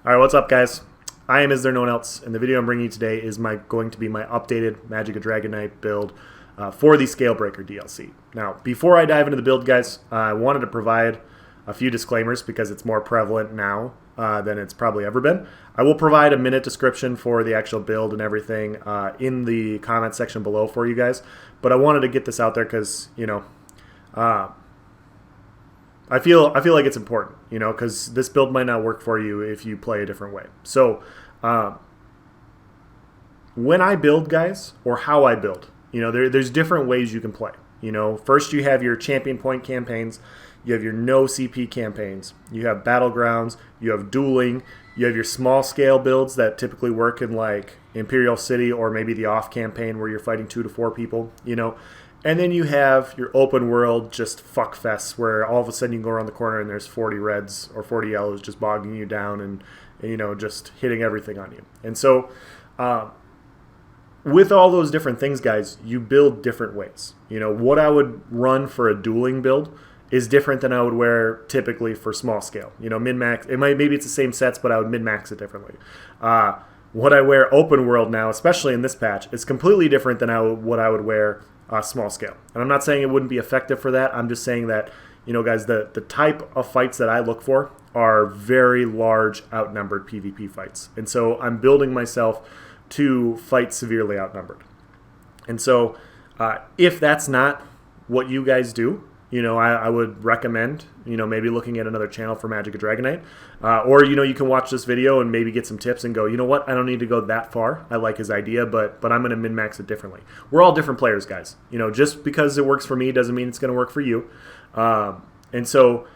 All right, what's up, guys? I am Is There No One Else, and the video I'm bringing you today is going to be my updated Magic of Dragonite build for the Scalebreaker DLC. Now, before I dive into the build, guys, I wanted to provide a few disclaimers because it's more prevalent now than it's probably ever been. I will provide a minute description for the actual build and everything in the comment section below for you guys, but I wanted to get this out there because, you know, I feel like it's important, you know, because this build might not work for you if you play a different way. So when I build, guys, or how I build, you know, there's different ways you can play. You know, first you have your champion point campaigns, you have your no CP campaigns, you have battlegrounds, you have dueling, you have your small scale builds that typically work in like Imperial City or maybe the off campaign where you're fighting 2 to 4 people, you know. And then you have your open world just fuck fests where all of a sudden you can go around the corner and there's 40 reds or 40 yellows just bogging you down and you know, just hitting everything on you. And so with all those different things, guys, you build different ways. You know, what I would run for a dueling build is different than I would wear typically for small scale. You know, min-max, maybe it's the same sets, but I would min-max it differently. What I wear open world now, especially in this patch, is completely different than what I would wear small scale. And I'm not saying it wouldn't be effective for that. I'm just saying that, you know, guys, the type of fights that I look for are very large outnumbered PvP fights. And so I'm building myself to fight severely outnumbered. And so if that's not what you guys do, you know, I would recommend, you know, maybe looking at another channel for Magic of Dragonite. Or, you know, you can watch this video and maybe get some tips and go, you know what, I don't need to go that far. I like his idea, but I'm going to min-max it differently. We're all different players, guys. You know, just because it works for me doesn't mean it's going to work for you. And so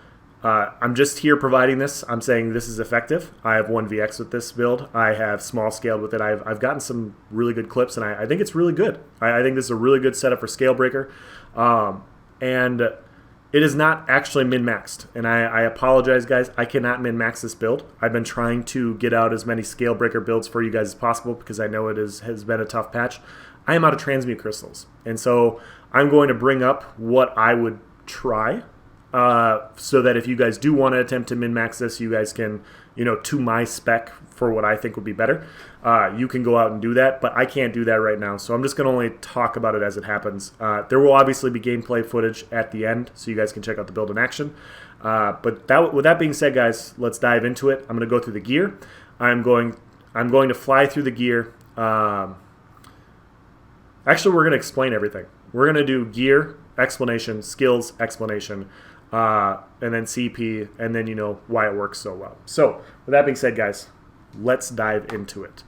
I'm just here providing this. I'm saying this is effective. I have 1VX with this build. I have small scaled with it. I've gotten some really good clips, and I think it's really good. I think this is a really good setup for Scalebreaker. And it is not actually min-maxed. And I apologize, guys. I cannot min-max this build. I've been trying to get out as many Scalebreaker builds for you guys as possible because I know it has been a tough patch. I am out of transmute crystals. And so I'm going to bring up what I would try so that if you guys do want to attempt to min-max this, you guys can, you know, to my spec for what I think would be better. You can go out and do that, but I can't do that right now, so I'm just going to only talk about it as it happens. There will obviously be gameplay footage at the end, so you guys can check out the build in action. But with that being said, guys, let's dive into it. I'm going to go through the gear. I'm going to fly through the gear. Actually, we're going to explain everything. We're going to do gear, explanation, skills, explanation, and then CP, and then, you know, why it works so well. So, with that being said, guys, let's dive into it.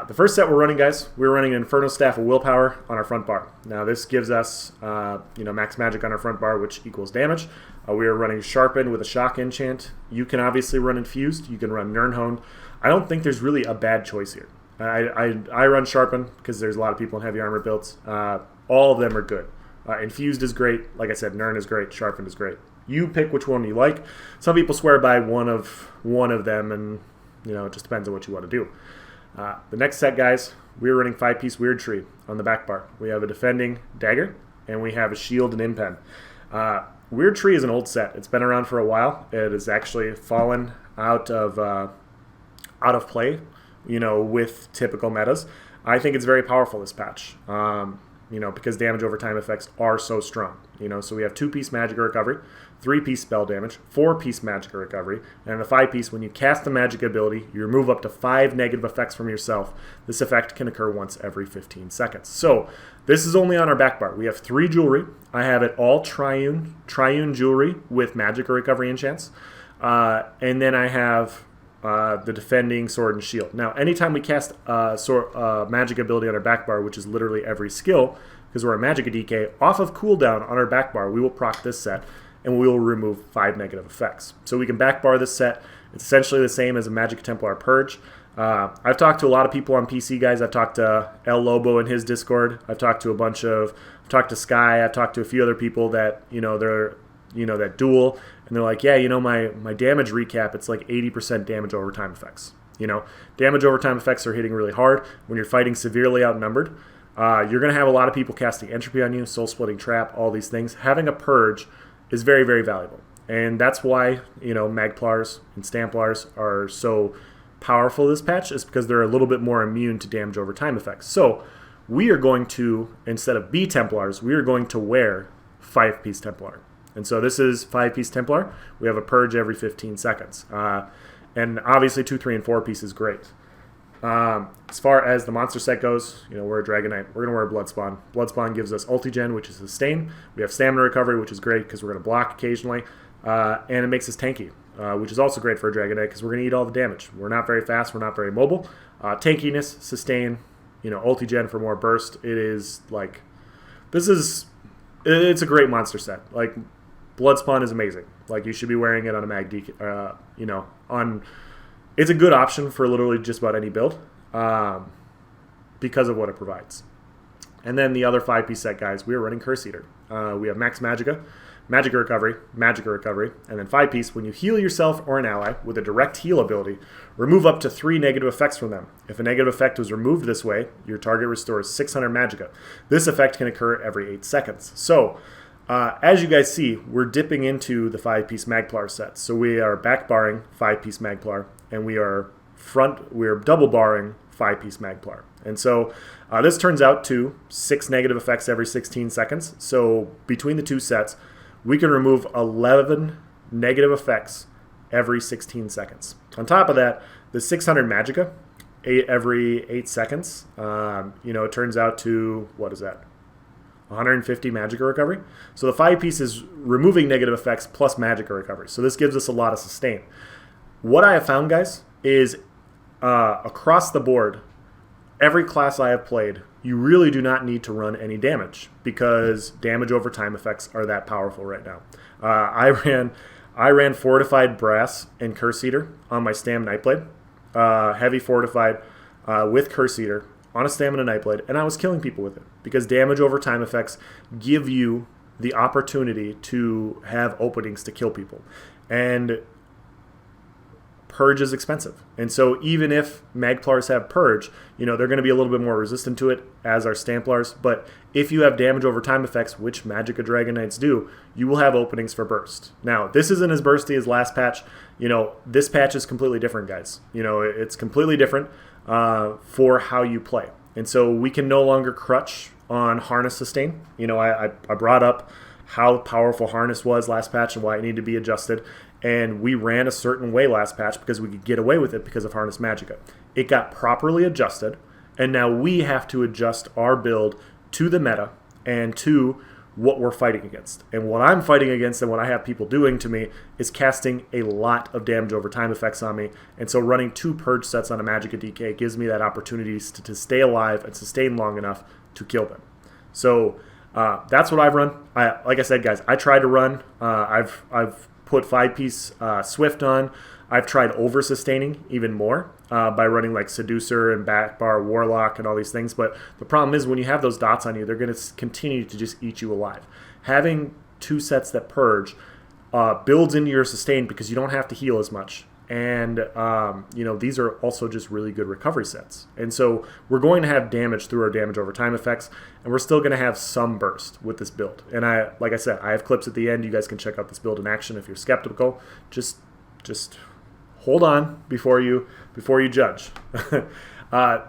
The first set we're running, guys, we're running an Inferno Staff of Willpower on our front bar. Now, this gives us, you know, max magic on our front bar, which equals damage. We are running Sharpened with a Shock enchant. You can obviously run Infused. You can run Nirnhoned. I don't think there's really a bad choice here. I run Sharpened because there's a lot of people in heavy armor builds. All of them are good. Infused is great. Like I said, Nirn is great. Sharpened is great. You pick which one you like. Some people swear by one of them, and you know, it just depends on what you want to do. The next set, guys, we're running 5-piece Weird Tree on the back bar. We have a Defending Dagger, and we have a Shield and Impen. Weird Tree is an old set. It's been around for a while. It has actually fallen out of play, you know, with typical metas. I think it's very powerful this patch. You know, because damage over time effects are so strong. You know, so we have 2-piece Magic Recovery, 3-piece Spell Damage, 4-piece Magic Recovery, and the 5-piece, when you cast a magic ability, you remove up to 5 negative effects from yourself. This effect can occur once every 15 seconds. So, this is only on our back bar. We have 3 jewelry. I have it all triune jewelry with Magic Recovery enchants. And then I have the Defending Sword and Shield. Now, anytime we cast a magic ability on our back bar, which is literally every skill, because we're a Magic DK, off of cooldown on our back bar, we will proc this set, and we will remove 5 negative effects. So we can back bar this set. It's essentially the same as a Magic Templar Purge. I've talked to a lot of people on PC, guys. I've talked to El Lobo in his Discord. I've talked to Sky. I've talked to a few other people that, you know, that duel, and they're like, yeah, you know, my damage recap, it's like 80% damage over time effects. You know, damage over time effects are hitting really hard when you're fighting severely outnumbered. You're going to have a lot of people casting Entropy on you, Soul Splitting Trap, all these things. Having a Purge is very, very valuable, and that's why, you know, Magplars and Stamplars are so powerful this patch is because they're a little bit more immune to damage over time effects. So we are going to, instead of B Templars, we are going to wear 5-piece Templar. And so this is 5-piece Templar. We have a purge every 15 seconds. And obviously 2, 3, and 4-piece is great. As far as the monster set goes, we're a Dragonite. We're going to wear Bloodspawn. Bloodspawn gives us Ultigen, which is Sustain. We have Stamina Recovery, which is great because we're going to block occasionally. And it makes us tanky, which is also great for a Dragonite because we're going to eat all the damage. We're not very fast. We're not very mobile. Tankiness, Sustain, Ultigen for more burst. It is like, it's a great monster set. Like, Bloodspawn is amazing. Like, you should be wearing it on a Mag DK, it's a good option for literally just about any build because of what it provides. And then the other 5-piece set, guys, we are running Curse Eater. We have Max Magicka, Magica Recovery, and then 5-piece. When you heal yourself or an ally with a direct heal ability, remove up to 3 negative effects from them. If a negative effect was removed this way, your target restores 600 Magicka. This effect can occur every 8 seconds. So, as you guys see, we're dipping into the 5-piece Magplar sets. So we are back barring 5-piece Magplar, and we are double barring 5-piece Magplar. And so this turns out to 6 negative effects every 16 seconds. So between the two sets, we can remove 11 negative effects every 16 seconds. On top of that, the 600 Magicka every 8 seconds, it turns out to, what is that? 150 Magicka Recovery. So the 5-piece is removing negative effects plus Magicka Recovery. So this gives us a lot of sustain. What I have found, guys, is across the board, every class I have played, you really do not need to run any damage because damage over time effects are that powerful right now. I ran Fortified Brass and Curse Eater on my Stam Nightblade, heavy Fortified with Curse Eater on a Stamina Nightblade, and I was killing people with it because damage over time effects give you the opportunity to have openings to kill people. And Purge is expensive. And so even if Magplars have Purge, they're going to be a little bit more resistant to it, as are Stamplars. But if you have damage over time effects, which Magicka Dragonites do, you will have openings for burst. Now, this isn't as bursty as last patch. This patch is completely different, guys. It's completely different for how you play. And so we can no longer crutch on Harness Sustain. I brought up how powerful Harness was last patch and why it needed to be adjusted. And we ran a certain way last patch because we could get away with it because of Harness Magicka. It got properly adjusted, and now we have to adjust our build to the meta and to what we're fighting against. And what I'm fighting against and what I have people doing to me is casting a lot of damage over time effects on me. And so running 2 Purge sets on a Magicka DK gives me that opportunity to stay alive and sustain long enough to kill them. So that's what I've run. Like I said, guys, I tried to run. I've put 5-piece Swift on. I've tried over-sustaining even more by running like Seducer and Backbar, Warlock, and all these things. But the problem is when you have those dots on you, they're going to continue to just eat you alive. Having 2 sets that Purge builds into your sustain because you don't have to heal as much. And, these are also just really good recovery sets. And so we're going to have damage through our damage over time effects, and we're still going to have some burst with this build. And like I said, I have clips at the end. You guys can check out this build in action if you're skeptical. Just hold on before you judge.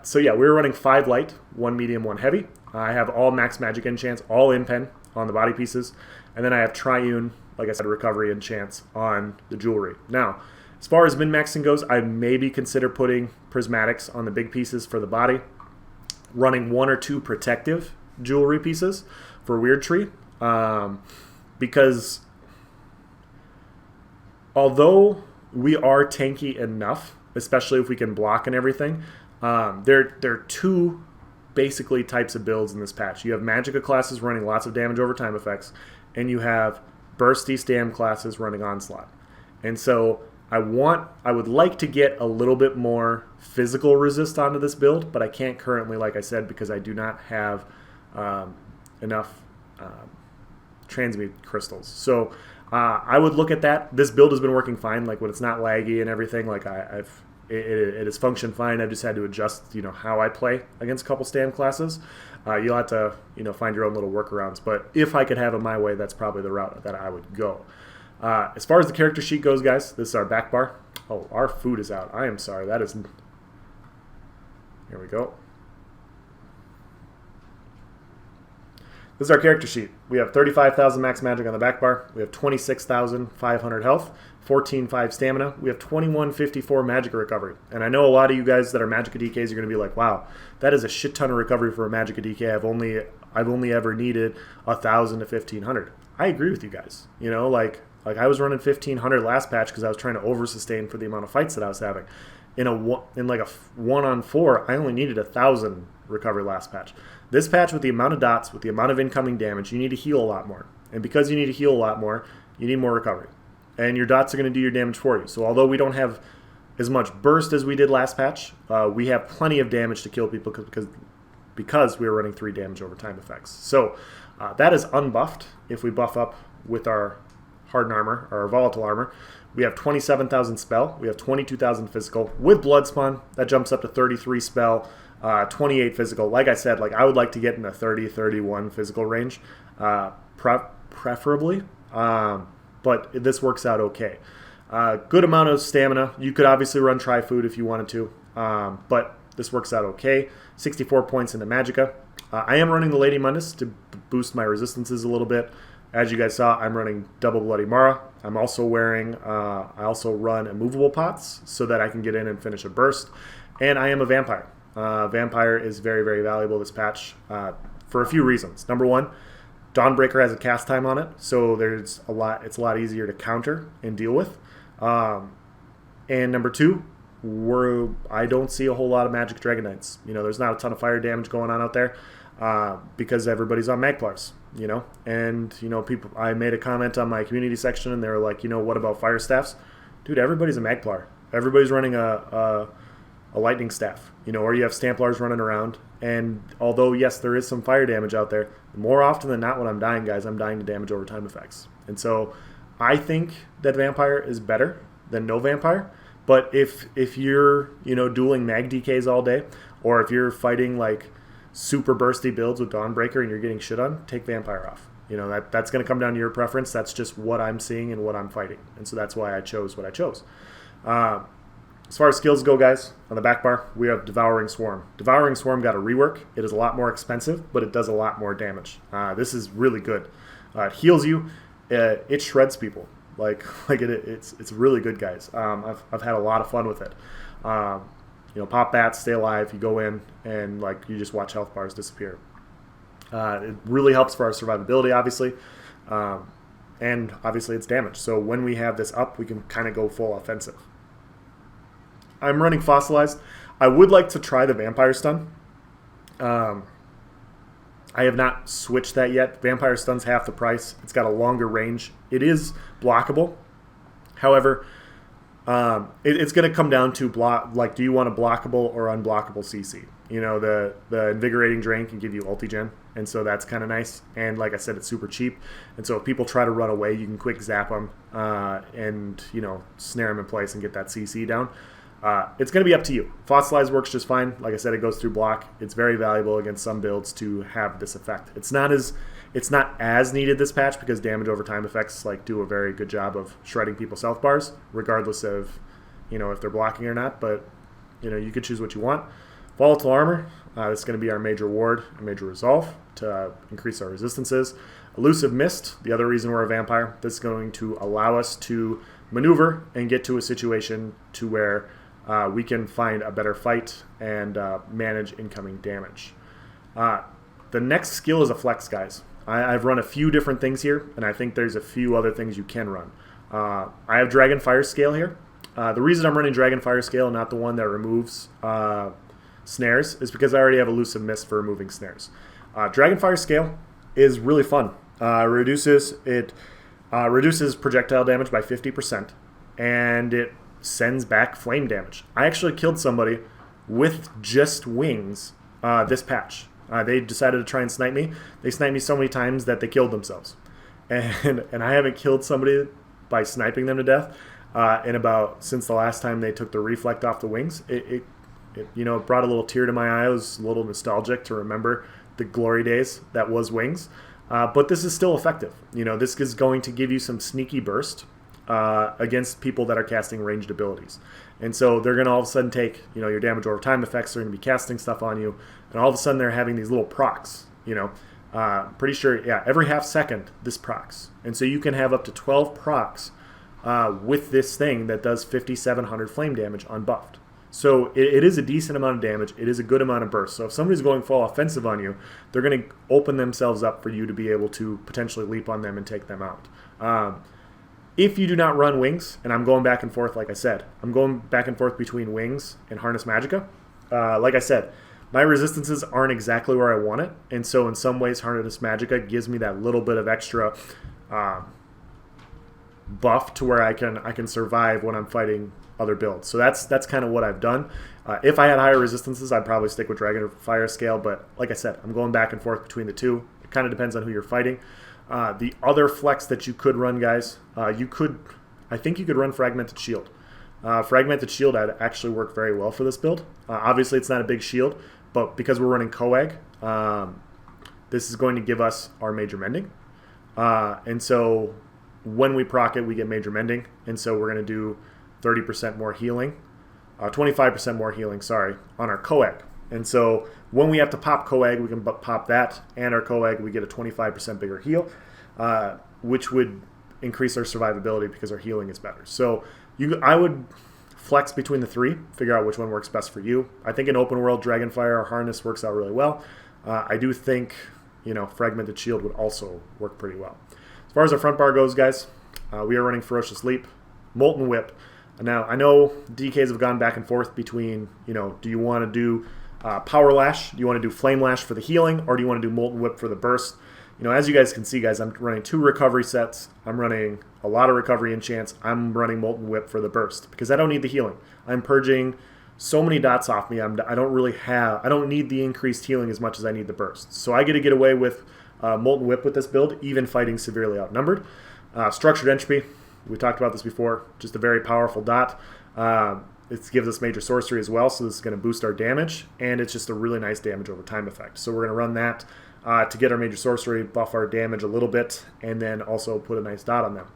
So yeah, we're running 5 light, 1 medium, 1 heavy. I have all max magic enchants, all in pen on the body pieces. And then I have triune, like I said, recovery enchants on the jewelry. Now, as far as min-maxing goes, I maybe consider putting prismatics on the big pieces for the body, running 1 or 2 protective jewelry pieces for Weird Tree, because although we are tanky enough, especially if we can block and everything, there are 2 basically types of builds in this patch. You have Magicka classes running lots of damage over time effects, and you have bursty Stam classes running Onslaught. And so I would like to get a little bit more physical resist onto this build, but I can't currently, like I said, because I do not have enough transmute crystals. So I would look at that. This build has been working fine, like when it's not laggy and everything. Like it has functioned fine. I've just had to adjust, how I play against a couple Stam classes. You'll have to, find your own little workarounds. But if I could have it my way, that's probably the route that I would go. As far as the character sheet goes, guys, this is our back bar. Oh, our food is out. I am sorry. That is... Here we go. This is our character sheet. We have 35,000 max magic on the back bar. We have 26,500 health, 14,500 stamina. We have 2,154 magic recovery. And I know a lot of you guys that are Magicka DKs are going to be like, wow, that is a shit ton of recovery for a Magicka DK. I've only ever needed 1,000 to 1,500. I agree with you guys. You know, like I was running 1,500 last patch because I was trying to over sustain for the amount of fights that I was having. In like a 1-on-4, I only needed 1,000 recovery last patch. This patch, with the amount of dots, with the amount of incoming damage, you need to heal a lot more. And because you need to heal a lot more, you need more recovery. And your dots are going to do your damage for you. So although we don't have as much burst as we did last patch, we have plenty of damage to kill people because we are running 3 damage over time effects. So that is unbuffed. If we buff up with our hardened armor, or our volatile armor, we have 27,000 spell. We have 22,000 physical. With blood spawn, that jumps up to 33 spell. 28 physical. Like I said, I would like to get in the 30-31 physical range, preferably, but this works out okay. Good amount of stamina. You could obviously run Tri-Food if you wanted to, but this works out okay. 64 points into Magicka. I am running the Lady Mundus to boost my resistances a little bit. As you guys saw, I'm running double Bloody Mara. I'm also wearing, I also run immovable pots so that I can get in and finish a burst, and I am a vampire. Vampire is very, very valuable this patch for a few reasons. Number one, Dawnbreaker has a cast time on it, so it's a lot easier to counter and deal with. And number two, I don't see a whole lot of Magic Dragon Knights. You know, there's not a ton of fire damage going on out there because everybody's on Magplars. You know, and you know, I made a comment on my community section, and they were like, you know, what about fire staffs? Dude, everybody's a Magplar. Everybody's running a lightning staff, you know, or you have Stamplars running around. And although, yes, there is some fire damage out there, more often than not when I'm dying, guys, I'm dying to damage over time effects. And so I think that Vampire is better than no Vampire. But if you're, you know, dueling Mag DKs all day, or if you're fighting like super bursty builds with Dawnbreaker and you're getting shit on, take Vampire off. You know, that's going to come down to your preference. That's just what I'm seeing and what I'm fighting. And so that's why I chose what I chose. As far as skills go, guys, on the back bar, we have Devouring Swarm. Devouring Swarm got a rework. It is a lot more expensive, but it does a lot more damage. This is really good. It heals you. It shreds people. It's really good, guys. I've had a lot of fun with it. You know, pop bats, stay alive. You go in and you just watch health bars disappear. It really helps for our survivability, obviously. And obviously it's damage. So when we have this up, we can kind of go full offensive. I'm running Fossilized. I would like to try the Vampire Stun. I have not switched that yet. Vampire Stun's half the price. It's got a longer range. It is blockable. However, it's going to come down to do you want a blockable or unblockable CC? You know, the Invigorating Drain can give you ulti-gen, and so that's kind of nice. And like I said, it's super cheap. And so if people try to run away, you can quick zap them and, you know, snare them in place and get that CC down. It's going to be up to you. Fossilized works just fine. Like I said, it goes through block. It's very valuable against some builds to have this effect. It's not as needed this patch because damage over time effects do a very good job of shredding people's health bars, regardless of, you know, if they're blocking or not. But, you know, you could choose what you want. Volatile Armor, that's going to be our major ward, a major resolve to increase our resistances. Elusive Mist, the other reason we're a vampire, this is going to allow us to maneuver and get to a situation to where we can find a better fight and manage incoming damage. The next skill is a flex, guys. I've run a few different things here, and I think there's a few other things you can run. I have Dragon Fire Scale here. The reason I'm running Dragon Fire Scale, not the one that removes snares, is because I already have Elusive Mist for removing snares. Dragon Fire Scale is really fun. Reduces projectile damage by 50%, and it sends back flame damage. I actually killed somebody with just wings this patch. They decided to try and snipe me. They sniped me so many times that they killed themselves. And I haven't killed somebody by sniping them to death since the last time they took the reflect off the wings. It brought a little tear to my eye. I was a little nostalgic to remember the glory days that was wings. But this is still effective. You know, this is going to give you some sneaky burst. against people that are casting ranged abilities. And so they're going to all of a sudden take, your damage over time effects. They're going to be casting stuff on you. And all of a sudden they're having these little procs, pretty sure, yeah, every half second this procs. And so you can have up to 12 procs with this thing that does 5,700 flame damage unbuffed. So it is a decent amount of damage. It is a good amount of burst. So if somebody's going full offensive on you, they're going to open themselves up for you to be able to potentially leap on them and take them out. If you do not run wings, and I'm going back and forth, like I said, I'm going back and forth between wings and Harness Magicka. Like I said, my resistances aren't exactly where I want it, and so in some ways Harness Magicka gives me that little bit of extra buff to where I can survive when I'm fighting other builds. So that's kind of what I've done. If I had higher resistances, I'd probably stick with Dragon or Fire Scale, but like I said, I'm going back and forth between the two. It kind of depends on who you're fighting. The other flex that you could run, guys, I think you could run Fragmented Shield. Fragmented Shield would actually work very well for this build. Obviously, it's not a big shield, but because we're running Coag, this is going to give us our Major Mending. And so when we proc it, we get Major Mending, and so we're going to do 30% more healing, 25% more healing, sorry, on our Coag. And so when we have to pop Coag, we can pop that, and our Coag, we get a 25% bigger heal, which would increase our survivability because our healing is better. So I would flex between the three, figure out which one works best for you. I think in open world, Dragonfire or Harness works out really well. I do think, Fragmented Shield would also work pretty well. As far as our front bar goes, guys, we are running Ferocious Leap, Molten Whip. Now, I know DKs have gone back and forth between, do you want to do Power Lash, do you want to do Flame Lash for the healing, or do you want to do Molten Whip for the burst? As you guys can see, guys, I'm running 2 recovery sets. I'm running a lot of recovery enchants. I'm running Molten Whip for the burst because I don't need the healing. I'm purging so many dots off me. I don't need the increased healing as much as I need the burst. So I get away with Molten Whip with this build, even fighting severely outnumbered. Structured Entropy, we talked about this before, just a very powerful dot. It gives us Major Sorcery as well, so this is going to boost our damage, and it's just a really nice damage over time effect. So we're going to run that to get our Major Sorcery, buff our damage a little bit, and then also put a nice dot on them.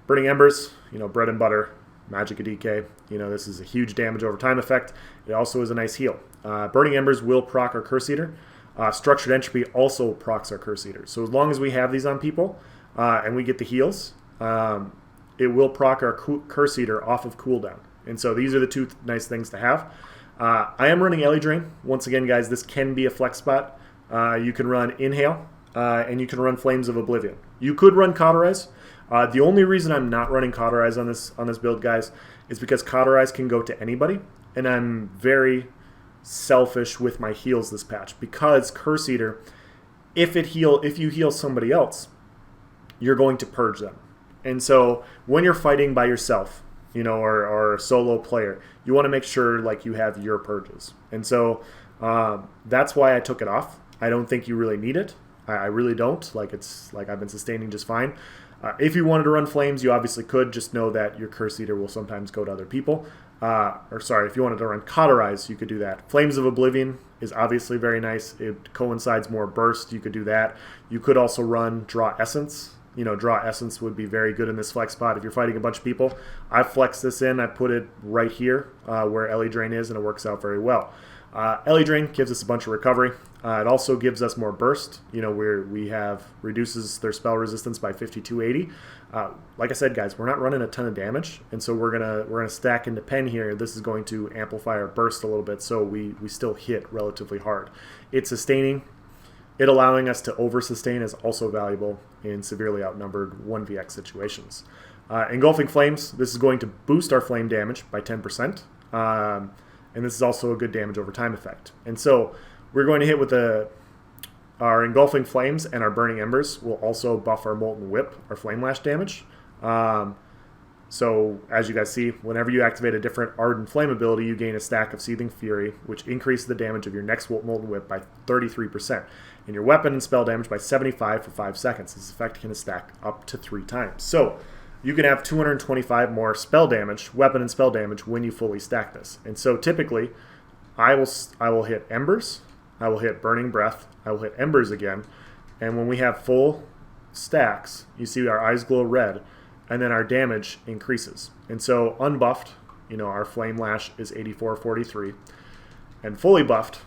Burning Embers, bread and butter, Magicka DK. This is a huge damage over time effect. It also is a nice heal. Burning Embers will proc our Curse Eater. Structured Entropy also procs our Curse Eater. So as long as we have these on people and we get the heals, it will proc our Curse Eater off of cooldown. And so these are the 2 nice things to have. I am running Ellie Drain. Once again, guys, this can be a flex spot. You can run Inhale, and you can run Flames of Oblivion. You could run Cauterize. The only reason I'm not running Cauterize on this build, guys, is because Cauterize can go to anybody, and I'm very selfish with my heals this patch because Curse Eater, if you heal somebody else, you're going to purge them. And so when you're fighting by yourself, or a solo player, you want to make sure you have your purges. And so that's why I took it off. I don't think you really need it. I really don't. I've been sustaining just fine. If you wanted to run Flames, you obviously could. Just know that your Curse Eater will sometimes go to other people. If you wanted to run Cauterize, you could do that. Flames of Oblivion is obviously very nice. It coincides more burst. You could do that. You could also run Draw Essence. Draw Essence would be very good in this flex spot if you're fighting a bunch of people. I flexed this in. I put it right here where Ellie Drain is, and it works out very well. Ellie Drain gives us a bunch of recovery. It also gives us more burst. Where we have reduces their spell resistance by 5280. Like I said, guys, we're not running a ton of damage, and so we're gonna stack into pen here. This is going to amplify our burst a little bit, so we still hit relatively hard. It's sustaining. It allowing us to over-sustain is also valuable in severely outnumbered 1vx situations. Engulfing Flames, this is going to boost our flame damage by 10%, and this is also a good damage over time effect. And so we're going to hit with our Engulfing Flames, and our Burning Embers will also buff our Molten Whip, our Flame Lash damage. So as you guys see, whenever you activate a different Ardent Flame ability, you gain a stack of Seething Fury, which increases the damage of your next Molten Whip by 33%, and your weapon and spell damage by 75 for 5 seconds. This effect can stack up to 3 times. So you can have 225 more spell damage, weapon and spell damage, when you fully stack this. And so typically, I will hit Embers, I will hit Burning Breath, I will hit Embers again, and when we have full stacks, you see our eyes glow red. and then our damage increases. And so unbuffed, you know, our Flame Lash is 8443, and fully buffed,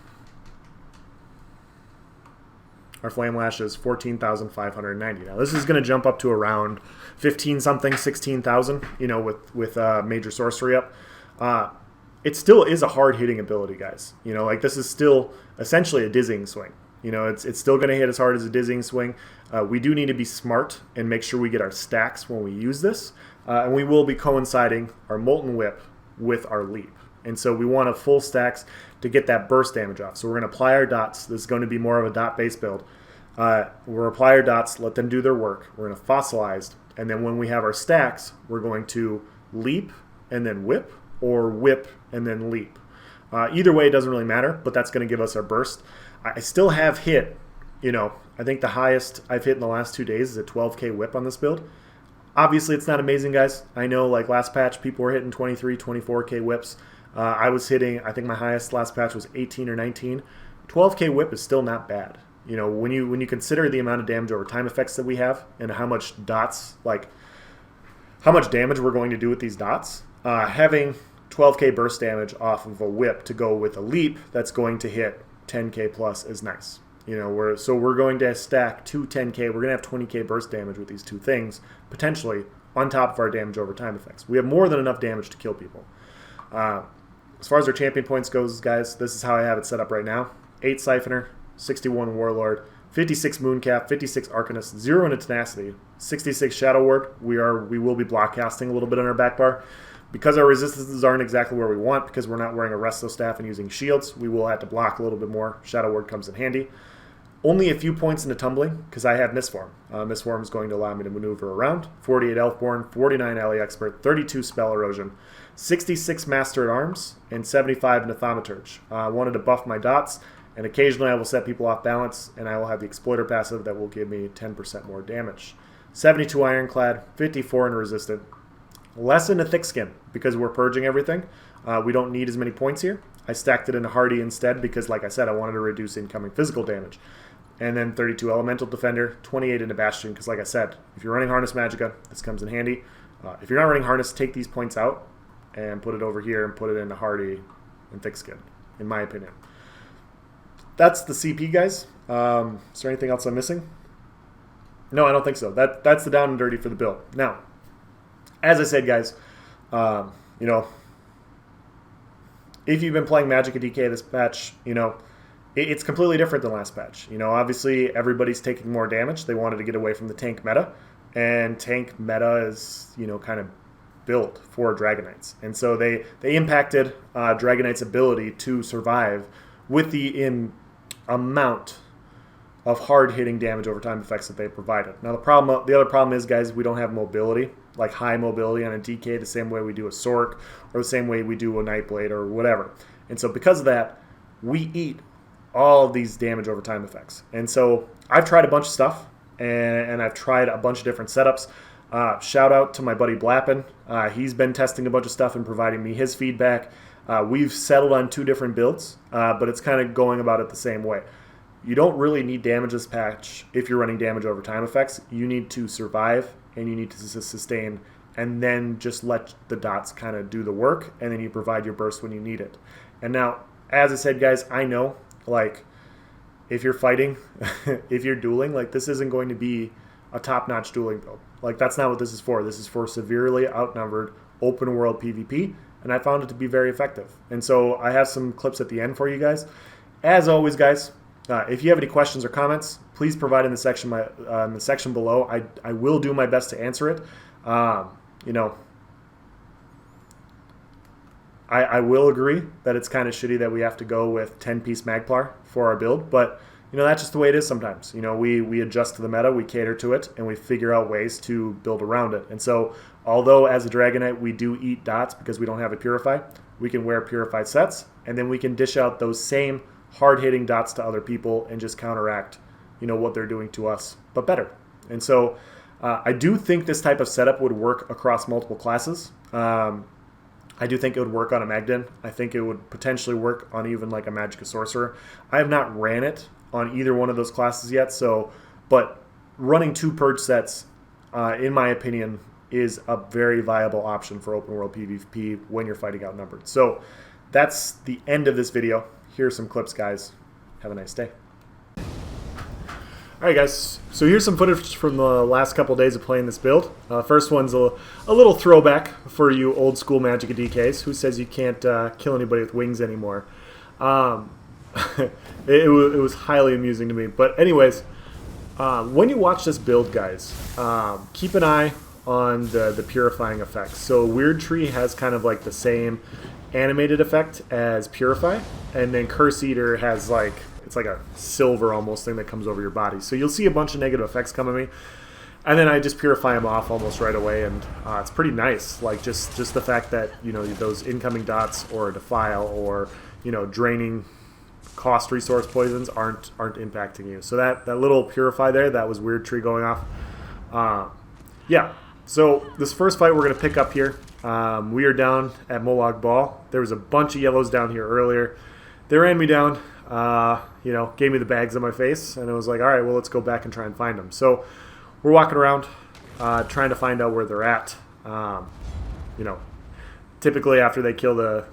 our Flame Lash is 14,590. Now this is going to jump up to around 15 something, 16,000, you know, with Major Sorcery up. It still is a hard hitting ability, guys. You know, like this is still essentially a dizzying swing. You know, it's still going to hit as hard as a dizzying swing. We do need to be smart and make sure we get our stacks when we use this. And we will be coinciding our Molten Whip with our Leap. And so we want a full stacks to get that burst damage off. So we're going to apply our dots. This is going to be more of a dot-based build. We'll apply our dots, let them do their work. We're going to fossilize. And then when we have our stacks, we're going to Leap and then Whip, or Whip and then Leap. Either way, it doesn't really matter, but that's going to give us our burst. I still have hit, you know, I think the highest I've hit in the last 2 days is a 12k whip on this build. Obviously, it's not amazing, guys. I know, like last patch, people were hitting 23, 24k whips. I was hitting, I think my highest last patch was 18 or 19. 12k whip is still not bad. You know, when you consider the amount of damage over time effects that we have and how much dots, like how much damage we're going to do with these dots, having 12k burst damage off of a whip to go with a leap that's going to hit 10k plus is nice. You know, we're going to stack 2 10k. We're going to have 20k burst damage with these two things, potentially, on top of our damage over time effects. We have more than enough damage to kill people. As far as our champion points goes, guys, this is how I have it set up right now. 8 Siphoner, 61 Warlord, 56 Mooncap, 56 Arcanist, 0 into Tenacity, 66 Shadow Ward. We will be block casting a little bit on our back bar. Because our resistances aren't exactly where we want, because we're not wearing a Resto Staff and using shields, we will have to block a little bit more. Shadow Ward comes in handy. Only a few points into Tumbling, because I have Misform. Misform is going to allow me to maneuver around. 48 Elfborn, 49 Ally Expert, 32 Spell Erosion, 66 Master at Arms, and 75 into Thaumaturge. I wanted to buff my dots, and occasionally I will set people off balance, and I will have the Exploiter passive that will give me 10% more damage. 72 Ironclad, 54 in Resistant. Less into Thick Skin, because we're purging everything. We don't need as many points here. I stacked it into Hardy instead because, like I said, I wanted to reduce incoming physical damage. And then 32 Elemental Defender, 28 into Bastion, because like I said, if you're running Harness Magicka, this comes in handy. If you're not running Harness, take these points out and put it over here and put it into Hardy and Thick Skin, in my opinion. That's the CP, guys. Is there anything else I'm missing? No, I don't think so. That's the down and dirty for the build. Now, as I said, guys, you know, if you've been playing Magicka DK this patch, you know, it's completely different than last patch. You know, obviously everybody's taking more damage. They wanted to get away from the tank meta, and tank meta is, you know, kind of built for Dragonites. And so they impacted Dragonite's ability to survive with the amount of hard-hitting damage over time effects that they provided. Now the other problem is, guys, we don't have mobility, like high mobility on a DK the same way we do a Sork or the same way we do a Nightblade or whatever. And so because of that, we eat all of these damage over time effects. And so I've tried a bunch of stuff, and I've tried a bunch of different setups. Shout out to my buddy Blappin. He's been testing a bunch of stuff and providing me his feedback. We've settled on 2 different builds, but it's kind of going about it the same way. You don't really need damage this patch if you're running damage over time effects. You need to survive, and you need to sustain, and then just let the dots kind of do the work, and then you provide your burst when you need it. And now, as I said, guys, I know, like, if you're fighting, if you're dueling, like, this isn't going to be a top-notch dueling build. Like, that's not what this is for. This is for severely outnumbered open-world PvP, and I found it to be very effective. And so I have some clips at the end for you guys. As always, guys, if you have any questions or comments, please provide in the section below. I will do my best to answer it. You know, I will agree that it's kind of shitty that we have to go with 10-piece Magplar for our build, but you know, that's just the way it is sometimes. You know, we adjust to the meta, we cater to it, and we figure out ways to build around it. And so, although as a Dragonite we do eat dots because we don't have a Purify, we can wear Purified sets, and then we can dish out those same hard-hitting dots to other people and just counteract, you know, what they're doing to us, but better. And so, I do think this type of setup would work across multiple classes. I do think it would work on a Magdin. I think it would potentially work on even like a Magicka Sorcerer. I have not ran it on either one of those classes yet, so, but running 2 purge sets, in my opinion, is a very viable option for open world PvP when you're fighting outnumbered. So that's the end of this video. Here's some clips, guys. Have a nice day. Alright guys, so here's some footage from the last couple days of playing this build. First one's a little throwback for you old school Magic DKs. Who says you can't kill anybody with wings anymore? It was highly amusing to me. But anyways, when you watch this build, guys, keep an eye on the purifying effects. So Weird Tree has kind of like the same animated effect as Purify, and then Curse Eater has like, it's like a silver almost thing that comes over your body. So you'll see a bunch of negative effects come at me, and then I just purify them off almost right away, and it's pretty nice. Like just the fact that, you know, those incoming dots or defile or, you know, draining cost resource poisons aren't impacting you. So that little purify there, that was Weird Tree going off. Yeah. So this first fight we're gonna pick up here. We are down at Molag Ball. There was a bunch of yellows down here earlier. They ran me down. You know, gave me the bags on my face, and it was like, all right, well, let's go back and try and find them. So we're walking around, trying to find out where they're at. You know, typically after they kill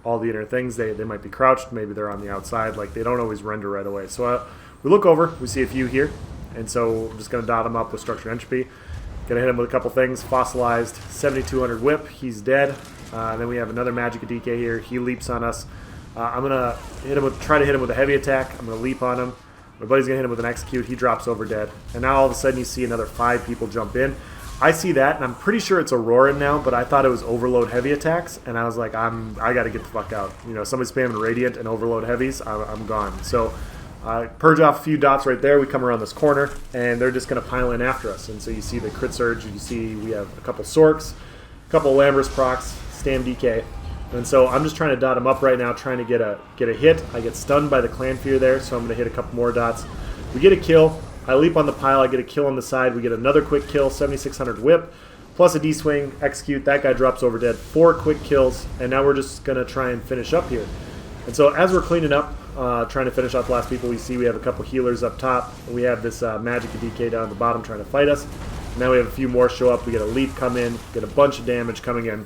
all the inner things, they might be crouched. Maybe they're on the outside. Like, they don't always render right away. So we look over, we see a few here, and so we're just going to dot them up with Structured Entropy. Going to hit him with a couple things. Fossilized, 7200 whip, he's dead. Then we have another Magic DK here. He leaps on us. I'm gonna try to hit him with a heavy attack. I'm gonna leap on him. My buddy's gonna hit him with an execute. He drops over dead. And now all of a sudden you see another 5 people jump in. I see that, and I'm pretty sure it's Auroran now, but I thought it was Overload heavy attacks, and I was like, I gotta get the fuck out. You know, somebody's spamming Radiant and Overload heavies. I'm gone. So purge off a few dots right there. We come around this corner, and they're just gonna pile in after us. And so you see the crit surge. You see we have a couple Sorks, a couple Lambrus procs, Stam DK. And so I'm just trying to dot them up right now, trying to get a hit. I get stunned by the Clan Fear there, so I'm going to hit a couple more dots. We get a kill. I leap on the pile. I get a kill on the side. We get another quick kill, 7600 whip, plus a D-swing, execute. That guy drops over dead. 4 quick kills, and now we're just going to try and finish up here. And so as we're cleaning up, trying to finish off the last people, we see we have a couple healers up top. We have this Magic DK down at the bottom trying to fight us. Now we have a few more show up. We get a leap come in, get a bunch of damage coming in.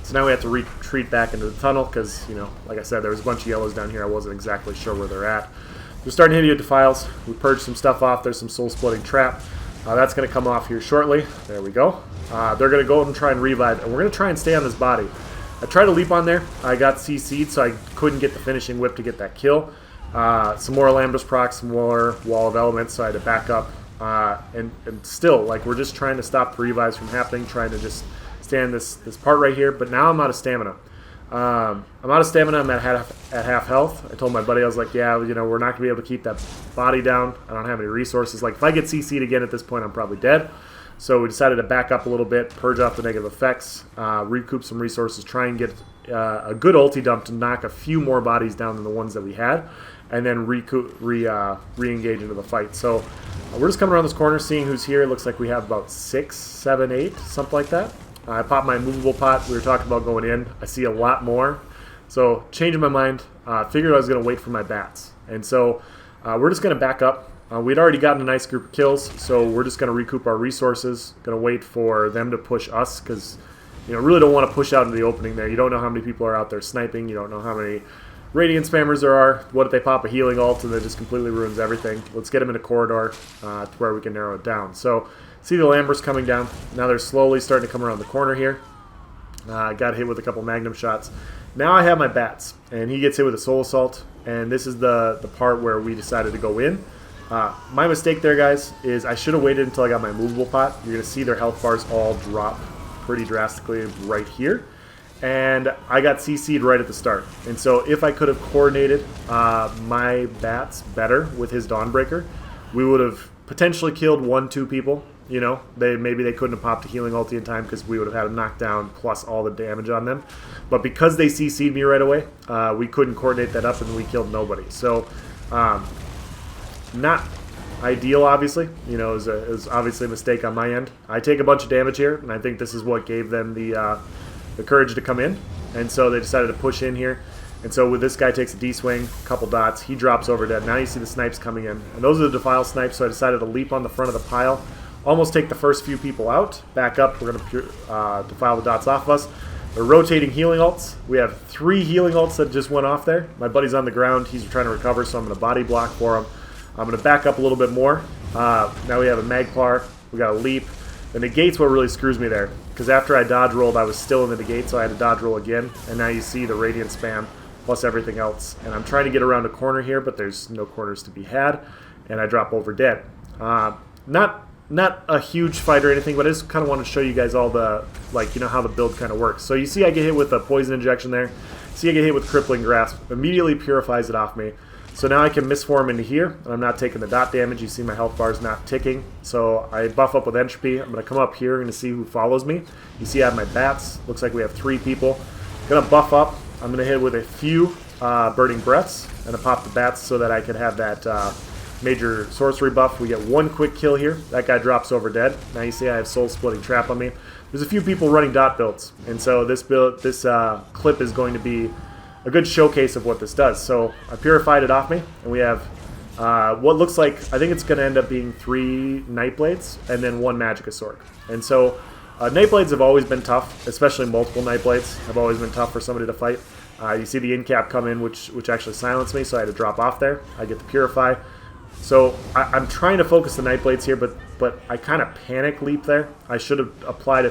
So now we have to retreat back into the tunnel because, you know, like I said, there was a bunch of yellows down here. I wasn't exactly sure where they're at. We're starting to hit you with defiles. We purged some stuff off. There's some soul-splitting trap. That's going to come off here shortly. There we go. They're going to go and try and revive, and we're going to try and stay on this body. I tried to leap on there. I got CC'd, so I couldn't get the finishing whip to get that kill. Some more Lambrus procs, some more Wall of Elements, so I had to back up. And still, like, we're just trying to stop the revives from happening, trying to just stand this part right here, but now I'm out of stamina. I'm out of stamina. I'm at half health. I told my buddy, I was like, yeah, you know, we're not going to be able to keep that body down. I don't have any resources. Like, if I get CC'd again at this point, I'm probably dead. So we decided to back up a little bit, purge off the negative effects, recoup some resources, try and get a good ulti dump to knock a few more bodies down than the ones that we had, and then re-engage into the fight. So we're just coming around this corner, seeing who's here. It looks like we have about 6, 7, 8, something like that. I popped my movable pot. We were talking about going in. I see a lot more. So changing my mind, figured I was going to wait for my bats. And so we're just going to back up. We'd already gotten a nice group of kills, so we're just going to recoup our resources. Going to wait for them to push us because, you know, really don't want to push out into the opening there. You don't know how many people are out there sniping. You don't know how many Radiant spammers there are. What if they pop a healing ult and that just completely ruins everything? Let's get them in a corridor to where we can narrow it down. So see the Lambrus coming down. Now they're slowly starting to come around the corner here. Got hit with a couple Magnum shots. Now I have my bats, and he gets hit with a Soul Assault, and this is the part where we decided to go in. My mistake there, guys, is I should have waited until I got my movable pot. You're going to see their health bars all drop pretty drastically right here. And I got CC'd right at the start. And so if I could have coordinated my bats better with his Dawnbreaker, we would have potentially killed 1-2 people. You know, maybe they couldn't have popped a healing ulti in time because we would have had them knocked down plus all the damage on them. But because they CC'd me right away, we couldn't coordinate that up and we killed nobody. So, not ideal, obviously. You know, it was obviously a mistake on my end. I take a bunch of damage here, and I think this is what gave them the courage to come in. And so they decided to push in here. And so with this guy takes a D-swing, a couple dots, he drops over dead. Now you see the snipes coming in. And those are the Defile snipes, so I decided to leap on the front of the pile, almost take the first few people out. Back up, we're going to defile the dots off of us. They're rotating healing ults. We have 3 healing ults that just went off there. My buddy's on the ground. He's trying to recover, so I'm going to body block for him. I'm going to back up a little bit more. Now we have a Magplar. We got a leap. The negate's what really screws me there, because after I dodge rolled, I was still in the negate, so I had to dodge roll again. And now you see the radiant spam plus everything else. And I'm trying to get around a corner here, but there's no corners to be had. And I drop over dead. Not a huge fight or anything, but I just kind of want to show you guys all the, like, you know, how the build kind of works. So you see I get hit with a poison injection there. See I get hit with crippling grasp. Immediately purifies it off me. So now I can misform into here, and I'm not taking the dot damage. You see my health bar is not ticking. So I buff up with entropy. I'm going to come up here and see who follows me. You see I have my bats. Looks like we have 3 people. Going to buff up. I'm going to hit with a few burning breaths and to pop the bats so that I can have that major sorcery buff. We get 1 quick kill here. That guy drops over dead. Now you see I have soul splitting trap on me. There's a few people running dot builds, and so this clip is going to be a good showcase of what this does. So I purified it off me, and we have what looks like, I think it's going to end up being 3 Nightblades and then 1 Magicosaur. And so Nightblades have always been tough, especially multiple Nightblades have always been tough for somebody to fight. You see the in-cap come in, which actually silenced me, so I had to drop off there. I get the Purify. So I'm trying to focus the Nightblades here, but I kind of panic leap there. I should have applied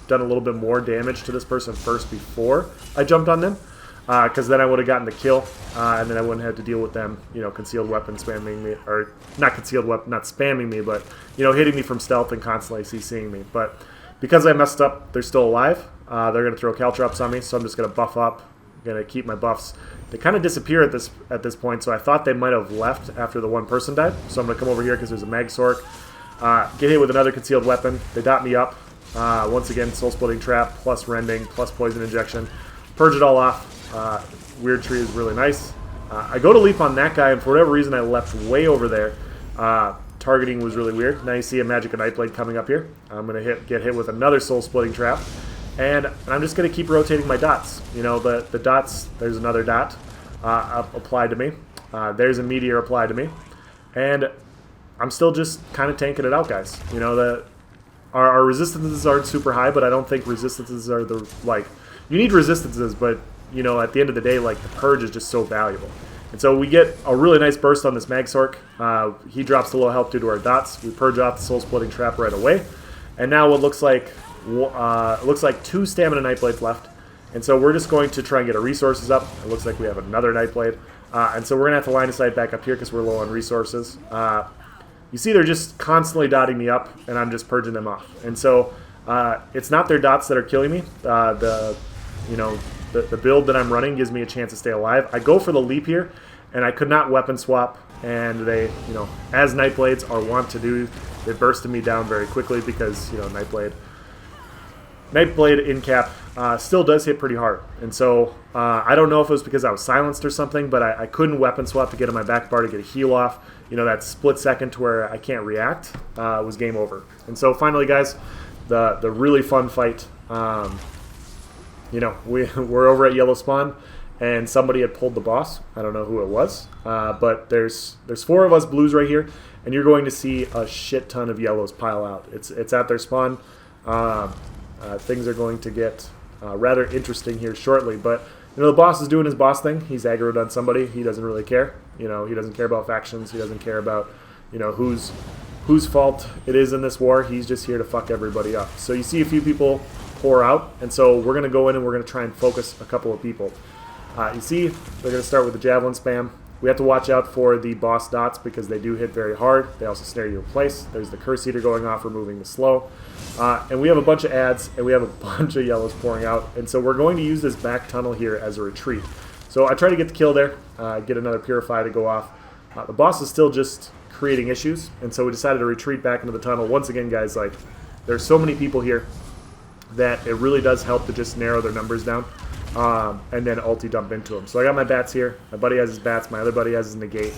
done a little bit more damage to this person first before I jumped on them, because then I would have gotten the kill, and then I wouldn't have to deal with them, you know, concealed weapon spamming me, or not concealed weapon, not spamming me, but, you know, hitting me from stealth and constantly CCing me. But because I messed up, they're still alive. They're going to throw Caltrops on me, so I'm just going to buff up. I'm going to keep my buffs. They kind of disappear at this point, so I thought they might have left after the 1 person died. So I'm going to come over here because there's a Magsork. Get hit with another concealed weapon. They dot me up. Once again, soul splitting trap, plus rending, plus poison injection. Purge it all off. Weird tree is really nice. I go to leap on that guy, and for whatever reason I left way over there. Targeting was really weird. Now you see a Magic and Nightblade coming up here. I'm going to get hit with another soul splitting trap. And I'm just going to keep rotating my dots. You know, the dots, there's another dot applied to me. There's a meteor applied to me. And I'm still just kind of tanking it out, guys. You know, our resistances aren't super high, but I don't think resistances are the, like, you need resistances, but, you know, at the end of the day, like, the purge is just so valuable. And so we get a really nice burst on this Magsork. He drops a little health due to our dots. We purge off the soul splitting trap right away. And now what looks like 2 stamina Nightblades left, and so we're just going to try and get our resources up. It looks like we have another Nightblade, and so we're gonna have to line of sight back up here because we're low on resources. You see, they're just constantly dotting me up, and I'm just purging them off. And so it's not their dots that are killing me. The build that I'm running gives me a chance to stay alive. I go for the leap here, and I could not weapon swap. And they, you know, as Nightblades are wont to do, they bursted me down very quickly because, you know, Nightblade in cap still does hit pretty hard. And so I don't know if it was because I was silenced or something, but I couldn't weapon swap to get in my back bar to get a heal off. You know, that split second to where I can't react was game over. And so finally, guys, the really fun fight. You know, we're over at Yellow Spawn, and somebody had pulled the boss. I don't know who it was, but there's 4 of us blues right here, and you're going to see a shit ton of yellows pile out. It's at their spawn. Things are going to get rather interesting here shortly, but you know, the boss is doing his boss thing. He's aggroed on somebody. He doesn't really care. You know, he doesn't care about factions. He doesn't care about, you know, whose fault it is in this war. He's just here to fuck everybody up. So you see a few people pour out, and so we're going to go in and we're going to try and focus a couple of people. You see, they're going to start with the javelin spam. We have to watch out for the boss dots because they do hit very hard. They also snare you in place. There's the curse eater going off, removing the slow. And we have a bunch of ads, and we have a bunch of yellows pouring out. And so we're going to use this back tunnel here as a retreat. So I try to get the kill there, get another Purify to go off. The boss is still just creating issues, and so we decided to retreat back into the tunnel. Once again, guys, like, there's so many people here that it really does help to just narrow their numbers down. And then ulti dump into them. So I got my bats here. My buddy has his bats. My other buddy has his negate.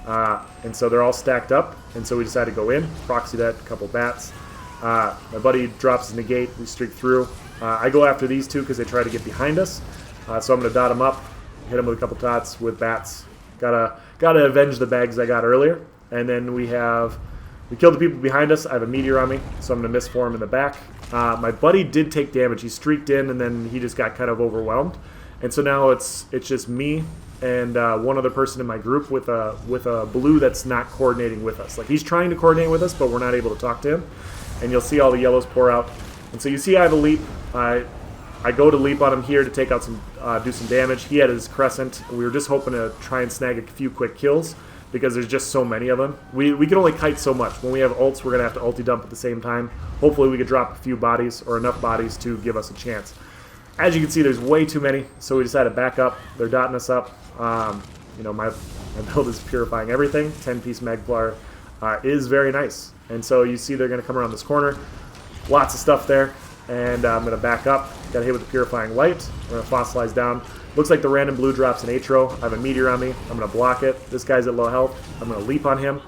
And so they're all stacked up. And so we decided to go in, proxy that, a couple bats. My buddy drops his negate. We streak through. I go after these 2 because they try to get behind us. So I'm going to dot them up, hit them with a couple dots with bats. Gotta avenge the bags I got earlier. And then we have We killed the people behind us. I have a meteor on me, so I'm going to misform in the back. My buddy did take damage. He streaked in, and then he just got kind of overwhelmed. And so now it's just me and one other person in my group with a blue that's not coordinating with us. Like, he's trying to coordinate with us, but we're not able to talk to him. And you'll see all the yellows pour out. And so you see I have a leap. I go to leap on him here to take out some, do some damage. He had his crescent. We were just hoping to try and snag a few quick kills because there's just so many of them. We can only kite so much. When we have ults, we're going to have to ulti dump at the same time. Hopefully we could drop a few bodies or enough bodies to give us a chance. As you can see, there's way too many, so we decided to back up. They're dotting us up. You know, my build is purifying everything. 10-piece Magplar is very nice. And so you see they're going to come around this corner. Lots of stuff there. And I'm going to back up. Got hit with the Purifying Light. I'm going to fossilize down. Looks like the random blue drops an Atro. I have a meteor on me. I'm going to block it. This guy's at low health. I'm going to leap on him.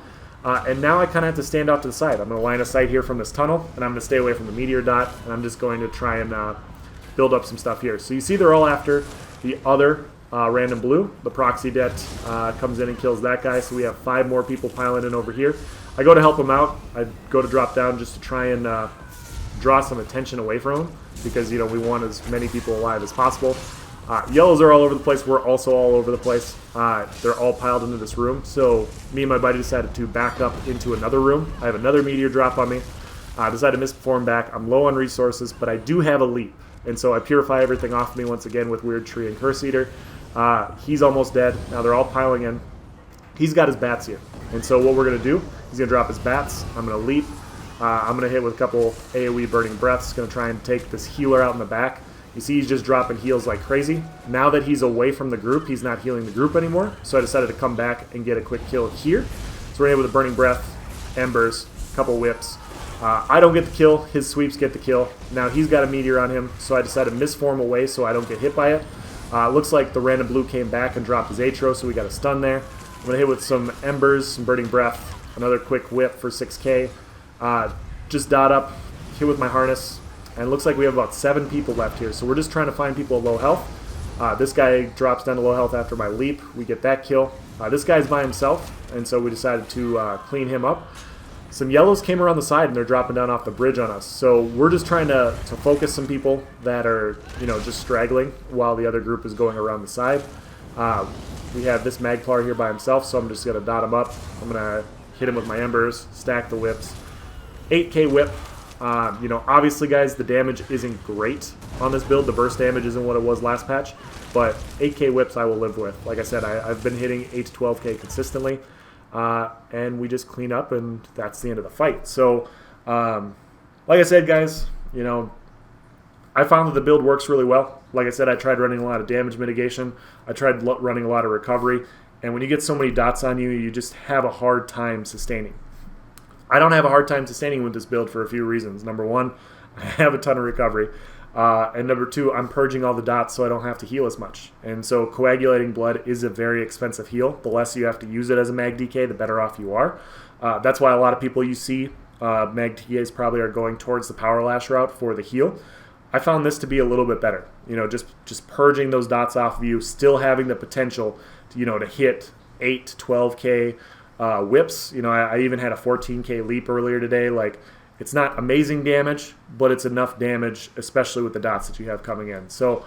And now I kind of have to stand off to the side. I'm going to line a sight here from this tunnel, and I'm going to stay away from the meteor dot. And I'm just going to try and build up some stuff here. So you see they're all after the other random blue. The proxy det comes in and kills that guy. So we have 5 more people piling in over here. I go to help him out. I go to drop down just to try and draw some attention away from him because, you know, we want as many people alive as possible. Yellows are all over the place. We're also all over the place. They're all piled into this room. So me and my buddy decided to back up into another room. I have another meteor drop on me. I decided to misperform back. I'm low on resources, but I do have a leap. And so I purify everything off me once again with Weird Tree and Curse Eater. He's almost dead. Now they're all piling in. He's got his bats here. And so what we're going to do, he's going to drop his bats. I'm going to leap. I'm going to hit with a couple AoE Burning Breaths. Going to try and take this healer out in the back. You see he's just dropping heals like crazy. Now that he's away from the group, he's not healing the group anymore. So I decided to come back and get a quick kill here. So we're hit with a Burning Breath, Embers, a couple whips. I don't get the kill. His sweeps get the kill. Now he's got a meteor on him, so I decided to misform away so I don't get hit by it. Looks like the random blue came back and dropped his Atro, so we got a stun there. I'm going to hit with some Embers, some Burning Breath, another quick whip for 6k. Just dot up, hit with my harness, and it looks like we have about 7 people left here. So we're just trying to find people at low health. This guy drops down to low health after my leap. We get that kill. This guy's by himself, and so we decided to clean him up. Some yellows came around the side, and they're dropping down off the bridge on us. So we're just trying to focus some people that are, you know, just straggling while the other group is going around the side. We have this Magplar here by himself, so I'm just going to dot him up. I'm going to hit him with my Embers, stack the whips. 8k whip. You know, obviously, guys, the damage isn't great on this build. The burst damage isn't what it was last patch, but 8k whips I will live with. Like I said, I've been hitting 8 to 12k consistently, and we just clean up, and that's the end of the fight. So, like I said, guys, you know, I found that the build works really well. Like I said, I tried running a lot of damage mitigation. I tried running a lot of recovery, and when you get so many dots on you, you just have a hard time sustaining. I don't have a hard time sustaining with this build for a few reasons. Number one, I have a ton of recovery. And number two, I'm purging all the dots so I don't have to heal as much. And so coagulating blood is a very expensive heal. The less you have to use it as a mag DK, the better off you are. That's why a lot of people you see, mag DKs probably are going towards the Power Lash route for the heal. I found this to be a little bit better. You know, just purging those dots off of you, still having the potential to, you know, to hit 8 to 12k whips. You know, I even had a 14k leap earlier today. Like, it's not amazing damage, but it's enough damage, especially with the dots that you have coming in. So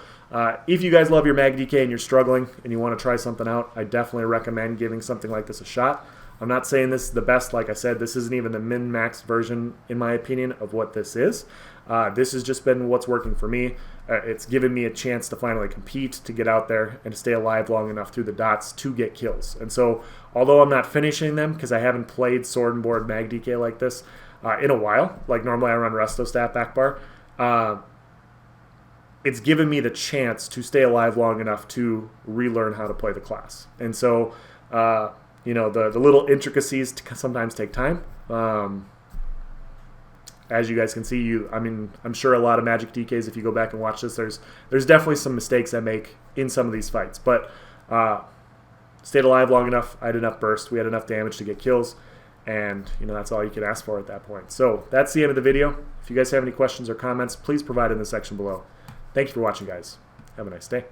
if you guys love your mag DK and you're struggling and you want to try something out, I definitely recommend giving something like this a shot. I'm not saying this is the best. Like I said, this isn't even the min-max version, in my opinion, of what this is. This has just been what's working for me. It's given me a chance to finally compete, to get out there, and to stay alive long enough through the dots to get kills. And so, although I'm not finishing them, because I haven't played Sword and Board Mag DK like this in a while, like normally I run Resto Stat Back Bar, it's given me the chance to stay alive long enough to relearn how to play the class. And so, you know, the little intricacies sometimes take time. As you guys can see, I mean, I'm sure a lot of Magic DKs, if you go back and watch this, there's definitely some mistakes I make in some of these fights. But stayed alive long enough. I had enough burst. We had enough damage to get kills. And, you know, that's all you can ask for at that point. So that's the end of the video. If you guys have any questions or comments, please provide in the section below. Thank you for watching, guys. Have a nice day.